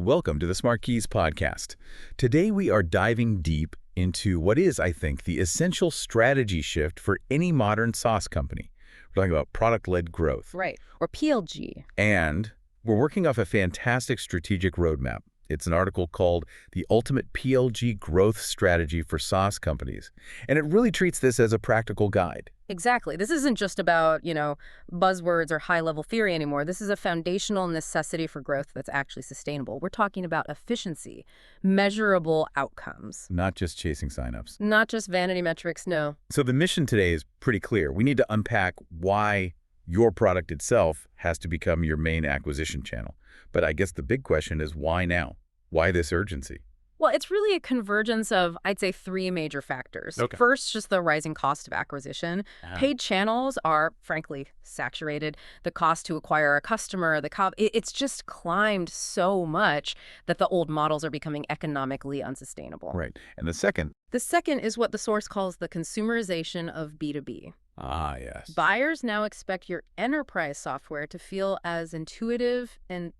Welcome to the SmartKeys podcast. Today we are diving deep into what is, I think, the essential strategy shift for any modern SaaS company. We're talking about product-led growth. Right, or PLG. And we're working off a fantastic strategic roadmap. It's an article called The Ultimate PLG Growth Strategy for SaaS Companies. And it really treats this as a practical guide. Exactly. This isn't just about, buzzwords or high-level theory anymore. This is a foundational necessity for growth that's actually sustainable. We're talking about efficiency, measurable outcomes. Not just chasing signups. Not just vanity metrics, no. So the mission today is pretty clear. We need to unpack why your product itself has to become your main acquisition channel. But I guess the big question is why now? Why this urgency? Well, it's really a convergence of, I'd say, three major factors. Okay. First, just the rising cost of acquisition. Paid channels are, frankly, saturated. The cost to acquire a customer, it's just climbed so much that the old models are becoming economically unsustainable. Right. And the second? The second is what the source calls the consumerization of B2B. Ah, yes. Buyers now expect your enterprise software to feel as intuitive and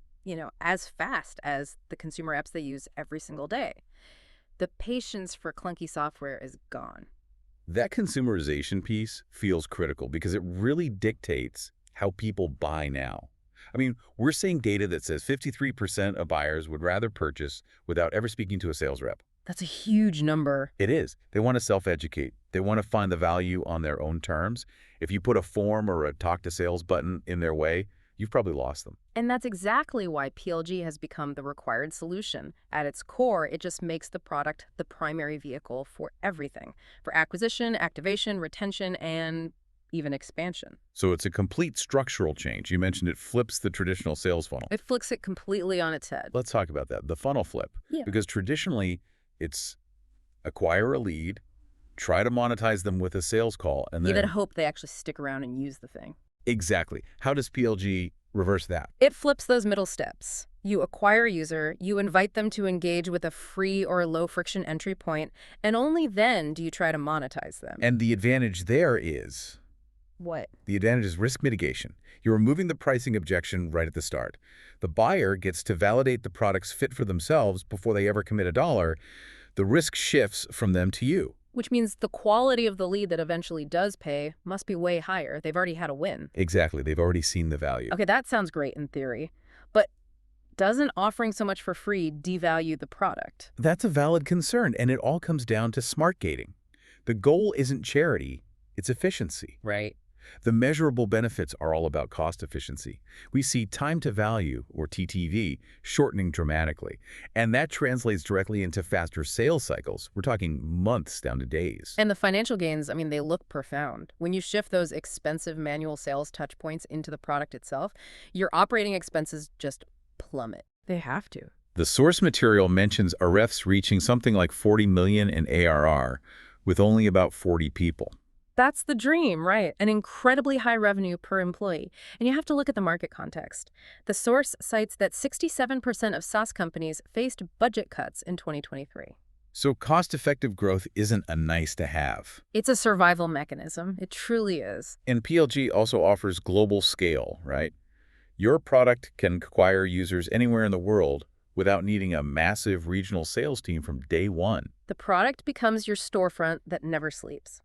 as fast as the consumer apps they use every single day. The patience for clunky software is gone. That consumerization piece feels critical because it really dictates how people buy now. I mean, we're seeing data that says 53% of buyers would rather purchase without ever speaking to a sales rep. That's a huge number. It is. They want to self-educate. They want to find the value on their own terms. If you put a form or a talk to sales button in their way, you've probably lost them. And that's exactly why PLG has become the required solution. At its core, it just makes the product the primary vehicle for everything, for acquisition, activation, retention, and even expansion. So it's a complete structural change. You mentioned it flips the traditional sales funnel. It flips it completely on its head. Let's talk about that, the funnel flip. Yeah. Because traditionally, it's acquire a lead, try to monetize them with a sales call, and then... You gotta hope they actually stick around and use the thing. Exactly. How does PLG reverse that? It flips those middle steps. You acquire a user, you invite them to engage with a free or low-friction entry point, and only then do you try to monetize them. And the advantage there is... What? The advantage is risk mitigation. You're removing the pricing objection right at the start. The buyer gets to validate the product's fit for themselves before they ever commit a dollar. The risk shifts from them to you. Which means the quality of the lead that eventually does pay must be way higher. They've already had a win. Exactly. They've already seen the value. Okay, that sounds great in theory. But doesn't offering so much for free devalue the product? That's a valid concern, and it all comes down to smart gating. The goal isn't charity, it's efficiency. Right. The measurable benefits are all about cost efficiency. We see time to value, or TTV, shortening dramatically. And that translates directly into faster sales cycles. We're talking months down to days. And the financial gains, they look profound. When you shift those expensive manual sales touch points into the product itself, your operating expenses just plummet. They have to. The source material mentions RFs reaching something like 40 million in ARR with only about 40 people. That's the dream, right? An incredibly high revenue per employee. And you have to look at the market context. The source cites that 67% of SaaS companies faced budget cuts in 2023. So cost-effective growth isn't a nice to have. It's a survival mechanism. It truly is. And PLG also offers global scale, right? Your product can acquire users anywhere in the world without needing a massive regional sales team from day one. The product becomes your storefront that never sleeps.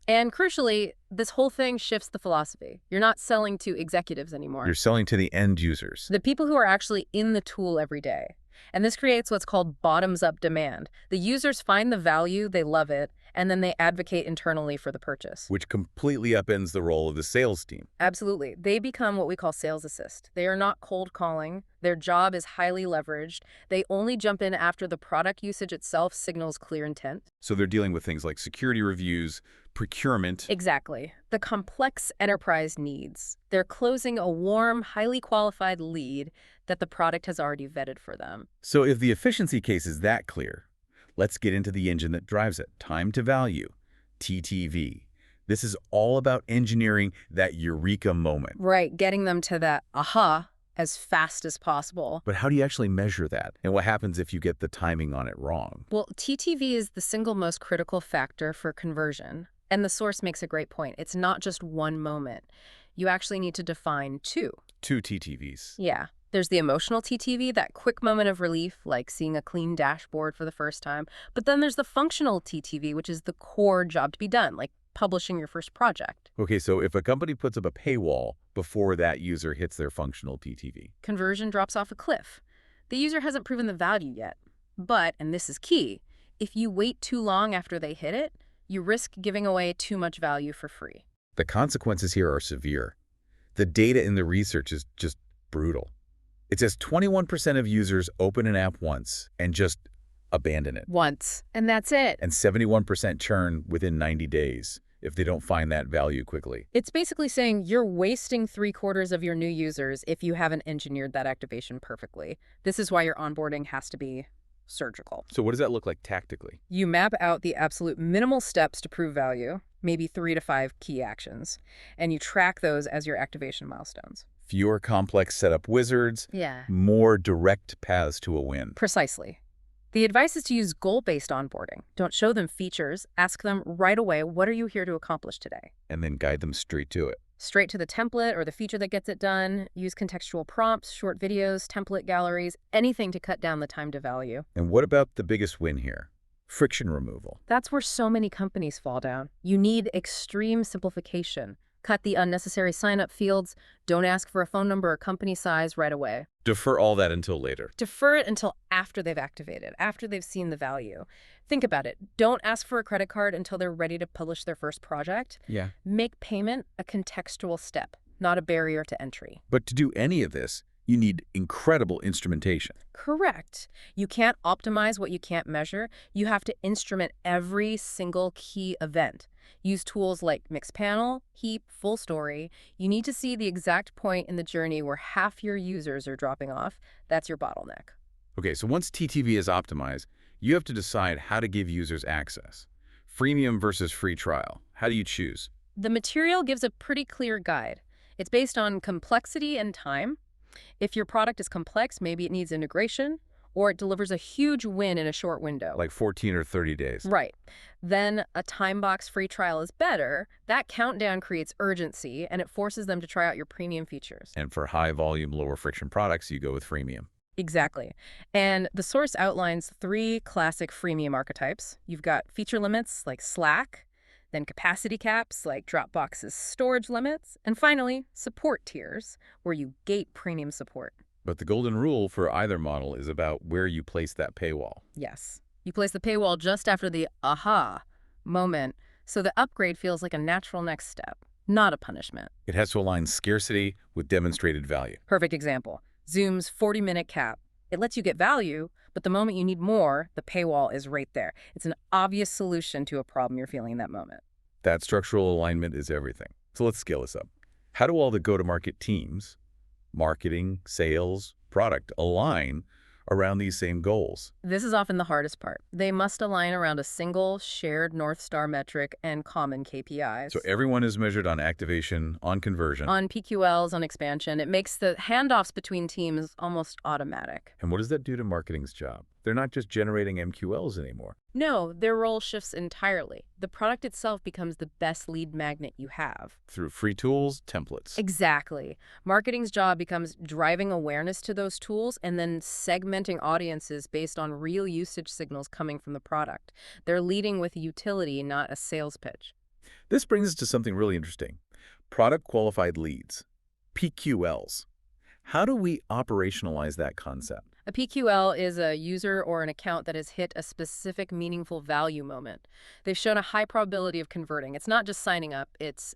And crucially, this whole thing shifts the philosophy. You're not selling to executives anymore. You're selling to the end users. The people who are actually in the tool every day. And this creates what's called bottoms-up demand. The users find the value, they love it, and then they advocate internally for the purchase. Which completely upends the role of the sales team. Absolutely. They become what we call sales assist. They are not cold calling. Their job is highly leveraged. They only jump in after the product usage itself signals clear intent. So they're dealing with things like security reviews, procurement. Exactly. The complex enterprise needs. They're closing a warm, highly qualified lead that the product has already vetted for them. So if the efficiency case is that clear, let's get into the engine that drives it. Time to value, TTV. This is all about engineering that eureka moment. Right, getting them to that aha as fast as possible. But how do you actually measure that? And what happens if you get the timing on it wrong? Well, TTV is the single most critical factor for conversion. And the source makes a great point. It's not just one moment. You actually need to define two. Two TTVs. Yeah. There's the emotional TTV, that quick moment of relief, like seeing a clean dashboard for the first time. But then there's the functional TTV, which is the core job to be done, like publishing your first project. Okay, so if a company puts up a paywall before that user hits their functional TTV. Conversion drops off a cliff. The user hasn't proven the value yet. But, and this is key, if you wait too long after they hit it, you risk giving away too much value for free. The consequences here are severe. The data in the research is just brutal. It says 21% of users open an app once and just abandon it. Once. And that's it. And 71% churn within 90 days if they don't find that value quickly. It's basically saying you're wasting 3/4 of your new users if you haven't engineered that activation perfectly. This is why your onboarding has to be surgical. So what does that look like tactically? You map out the absolute minimal steps to prove value, maybe 3 to 5 key actions, and you track those as your activation milestones. Fewer complex setup wizards, Yeah. more direct paths to a win. Precisely. The advice is to use goal-based onboarding. Don't show them features. Ask them right away, what are you here to accomplish today? And then guide them straight to it. Straight to the template or the feature that gets it done. Use contextual prompts, short videos, template galleries, anything to cut down the time to value. And what about the biggest win here? Friction removal. That's where so many companies fall down. You need extreme simplification. Cut the unnecessary sign-up fields. Don't ask for a phone number or company size right away. Defer all that until later. Defer it until after they've activated, after they've seen the value. Think about it. Don't ask for a credit card until they're ready to publish their first project. Yeah. Make payment a contextual step, not a barrier to entry. But to do any of this, you need incredible instrumentation. Correct. You can't optimize what you can't measure. You have to instrument every single key event. Use tools like Mixpanel, Heap, Full Story. You need to see the exact point in the journey where half your users are dropping off. That's your bottleneck. Okay, so once TTV is optimized, you have to decide how to give users access. Freemium versus free trial. How do you choose? The material gives a pretty clear guide. It's based on complexity and time. If your product is complex, maybe it needs integration, or it delivers a huge win in a short window. Like 14 or 30 days. Right. Then a time box free trial is better. That countdown creates urgency, and it forces them to try out your premium features. And for high volume, lower friction products, you go with freemium. Exactly. And the source outlines 3 classic freemium archetypes. You've got feature limits like Slack, then capacity caps like Dropbox's storage limits, and finally, support tiers, where you gate premium support. But the golden rule for either model is about where you place that paywall. Yes. You place the paywall just after the aha moment, so the upgrade feels like a natural next step, not a punishment. It has to align scarcity with demonstrated value. Perfect example. Zoom's 40-minute cap. It lets you get value, but the moment you need more, the paywall is right there. It's an obvious solution to a problem you're feeling in that moment. That structural alignment is everything. So let's scale this up. How do all the go-to-market teams, marketing, sales, product, align around these same goals? This is often the hardest part. They must align around a single shared North Star metric and common KPIs. So everyone is measured on activation, on conversion. On PQLs, on expansion. It makes the handoffs between teams almost automatic. And what does that do to marketing's job? They're not just generating MQLs anymore. No, their role shifts entirely. The product itself becomes the best lead magnet you have. Through free tools, templates. Exactly. Marketing's job becomes driving awareness to those tools and then segmenting audiences based on real usage signals coming from the product. They're leading with utility, not a sales pitch. This brings us to something really interesting. Product qualified leads, PQLs. How do we operationalize that concept? A PQL is a user or an account that has hit a specific meaningful value moment. They've shown a high probability of converting. It's not just signing up, it's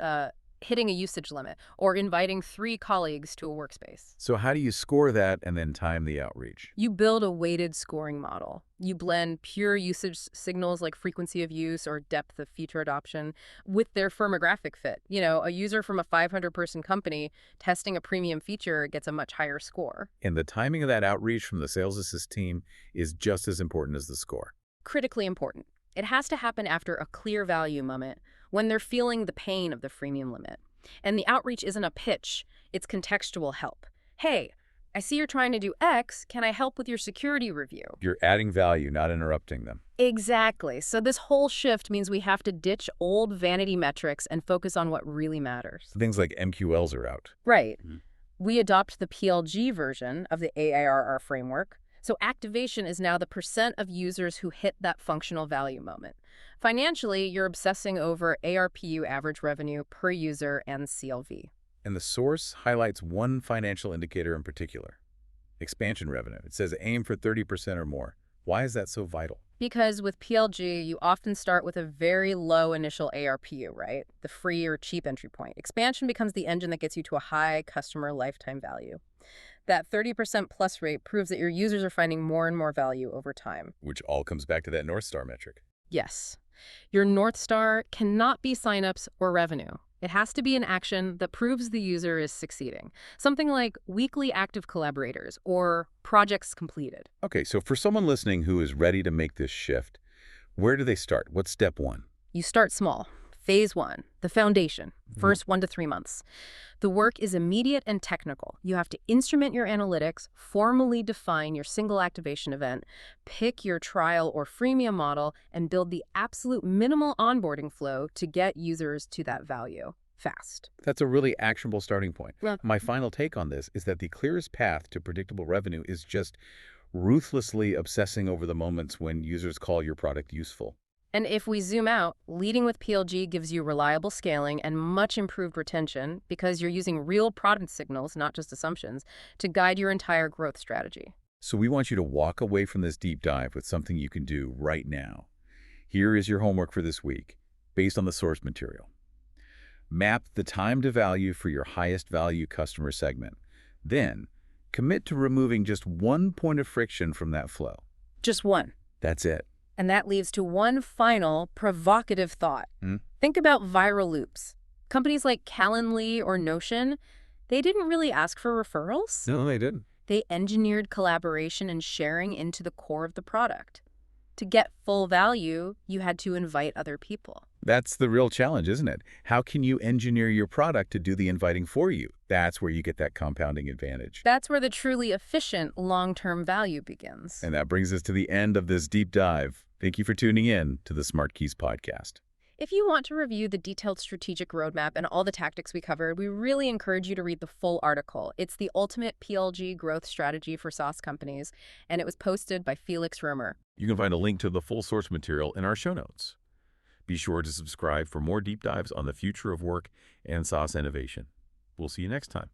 hitting a usage limit or inviting 3 colleagues to a workspace. So how do you score that and then time the outreach? You build a weighted scoring model. You blend pure usage signals like frequency of use or depth of feature adoption with their firmographic fit. You know, a user from a 500-person company testing a premium feature gets a much higher score. And the timing of that outreach from the sales assist team is just as important as the score. Critically important. It has to happen after a clear value moment when they're feeling the pain of the freemium limit. And the outreach isn't a pitch, it's contextual help. Hey, I see you're trying to do X, can I help with your security review? You're adding value, not interrupting them. Exactly. So this whole shift means we have to ditch old vanity metrics and focus on what really matters. Things like MQLs are out. Right. We adopt the PLG version of the AARR framework. So activation is now the percent of users who hit that functional value moment. Financially, you're obsessing over ARPU, average revenue per user, and CLV. And the source highlights one financial indicator in particular, expansion revenue. It says aim for 30% or more. Why is that so vital? Because with PLG, you often start with a very low initial ARPU, right? The free or cheap entry point. Expansion becomes the engine that gets you to a high customer lifetime value. That 30% plus rate proves that your users are finding more and more value over time. Which all comes back to that North Star metric. Yes. Your North Star cannot be signups or revenue. It has to be an action that proves the user is succeeding. Something like weekly active collaborators or projects completed. Okay, so for someone listening who is ready to make this shift, where do they start? What's step one? You start small. Phase 1, the foundation, first 1 to 3 months. The work is immediate and technical. You have to instrument your analytics, formally define your single activation event, pick your trial or freemium model, and build the absolute minimal onboarding flow to get users to that value fast. That's a really actionable starting point. Yeah. My final take on this is that the clearest path to predictable revenue is just ruthlessly obsessing over the moments when users call your product useful. And if we zoom out, leading with PLG gives you reliable scaling and much improved retention because you're using real product signals, not just assumptions, to guide your entire growth strategy. So we want you to walk away from this deep dive with something you can do right now. Here is your homework for this week, based on the source material. Map the time to value for your highest value customer segment. Then, commit to removing just one point of friction from that flow. Just one. That's it. And that leads to one final provocative thought. Think about viral loops. Companies like Calendly or Notion, they didn't really ask for referrals. No, they didn't. They engineered collaboration and sharing into the core of the product. To get full value, you had to invite other people. That's the real challenge, isn't it? How can you engineer your product to do the inviting for you? That's where you get that compounding advantage. That's where the truly efficient long-term value begins. And that brings us to the end of this deep dive. Thank you for tuning in to the SmartKeys podcast. If you want to review the detailed strategic roadmap and all the tactics we covered, we really encourage you to read the full article. It's the ultimate PLG growth strategy for SaaS companies, and it was posted by Felix Römer. You can find a link to the full source material in our show notes. Be sure to subscribe for more deep dives on the future of work and SaaS innovation. We'll see you next time.